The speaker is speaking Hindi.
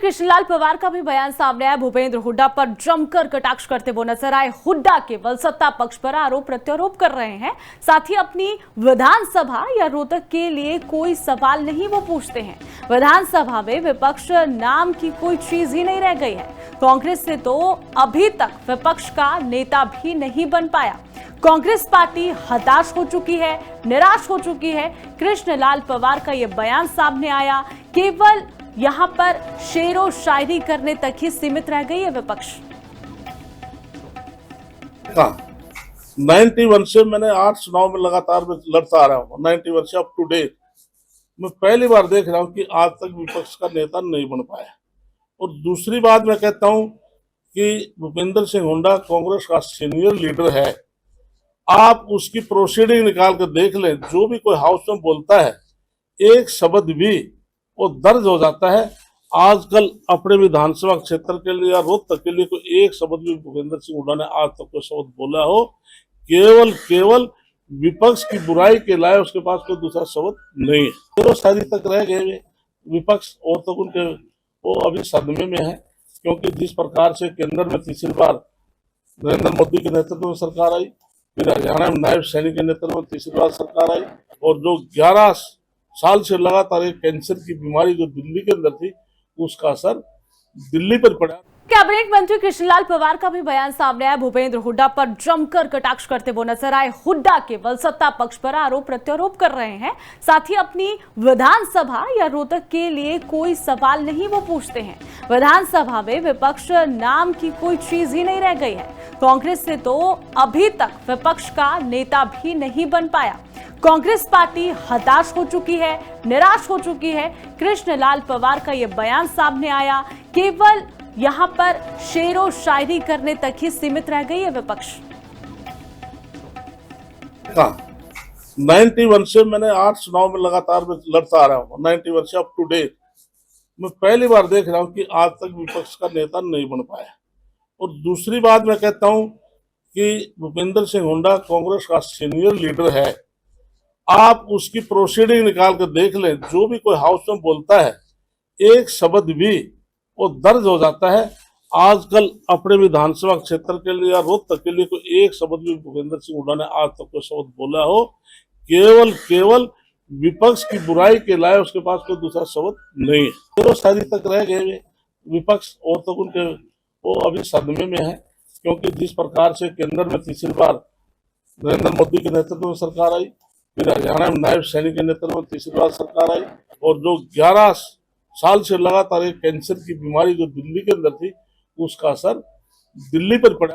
कृष्णलाल पवार का भी बयान सामने आया। भूपेंद्र हुड्डा पर जमकर कटाक्ष करते वो नजर आए। हुड्डा केवल सत्ता पक्ष पर आरोप प्रत्यारोप कर रहे हैं, साथ ही अपनी विधानसभा या रोहतक के लिए कोई सवाल नहीं वो पूछते हैं। विधानसभा में विपक्ष नाम की कोई चीज ही नहीं रह गई है। कांग्रेस से तो अभी तक विपक्ष का नेता भी नहीं बन पाया। कांग्रेस पार्टी हताश हो चुकी है, निराश हो चुकी है। कृष्णलाल पवार का यह बयान सामने आया। केवल यहां पर शेरो शायरी करने तक ही सीमित रह गई है विपक्ष। 91 से मैंने 8 चुनाव में लगातार लड़ता आ रहा हूँ। 91 से अप टू डेट मैं पहली बार देख रहा हूँ कि आज तक विपक्ष का नेता नहीं बन पाया। और दूसरी बात मैं कहता हूँ कि भूपेंद्र सिंह हुड्डा कांग्रेस का सीनियर लीडर है। आप उसकी प्रोसीडिंग निकाल कर देख लें, जो भी कोई हाउस में बोलता है एक शब्द भी वो दर्ज हो जाता है। आजकल अपने विधानसभा क्षेत्र के लिए या रोहतक के लिए कोई एक शब्द भी भूपेंद्र सिंह हुड्डा ने आज तक कोई शब्द बोला हो, केवल विपक्ष की बुराई के लाए उसके पास कोई दूसरा शब्द नहीं है। तो शादी तक रह गए विपक्ष, और तो उनके वो अभी सदमे में है, क्योंकि जिस प्रकार से केंद्र में तीसरी बार नरेंद्र मोदी के नेतृत्व में सरकार आई, फिर हरियाणा में नायब सैनी के नेतृत्व में तीसरी बार सरकार आई, और जो 11 साल से लगातार एक कैंसर की बीमारी जो दिल्ली के अंदर थी, उसका असर दिल्ली पर पड़ा। कैबिनेट मंत्री कृष्णलाल पवार का भी बयान सामने आया। भूपेंद्र हुड्डा पर जमकर कटाक्ष करते वो नजर आए। हुड्डा केवल सत्ता पक्ष पर आरोप प्रत्यारोप कर रहे हैं, साथ ही अपनी विधानसभा या रोहतक के लिए कोई सवाल नहीं वो पूछते हैं। विधानसभा में विपक्ष नाम की कोई चीज ही नहीं रह गई है। कांग्रेस से तो अभी तक विपक्ष का नेता भी नहीं बन पाया। कांग्रेस पार्टी हताश हो चुकी है, निराश हो चुकी है। कृष्णलाल पवार का यह बयान सामने आया। केवल यहां पर शेरो शायरी करने तक ही सीमित रह गई है विपक्ष। 91 से मैंने 8 चुनाव में लगातार लड़ता आ रहा हूँ। 91 से अप टू डेट मैं पहली बार देख रहा हूँ कि आज तक विपक्ष का नेता नहीं बन पाया। और दूसरी बात मैं कहता हूँ कि भूपेंद्र सिंह हुड्डा कांग्रेस का सीनियर लीडर है। आप उसकी प्रोसीडिंग निकाल कर देख लें, जो भी कोई हाउस में बोलता है एक शब्द भी वो दर्ज हो जाता है। आजकल अपने विधानसभा क्षेत्र के लिए या रोहतक के लिए कोई एक शब्द भी भूपेंद्र सिंह हुड्डा ने आज तक कोई शब्द बोला हो, केवल विपक्ष की बुराई के लाए उसके पास कोई दूसरा शब्द नहीं है। तो शादी तक रह गए विपक्ष, और तो उनके वो अभी सदमे में है, क्योंकि जिस प्रकार से केंद्र में तीसरी बार नरेंद्र मोदी के नेतृत्व में सरकार आई, फिर हरियाणा में नायब सैनी के नेतृत्व में तीसरी बार सरकार आई, और जो 11 साल से लगातार एक कैंसर की बीमारी जो दिल्ली के अंदर थी, उसका असर दिल्ली पर पड़ा।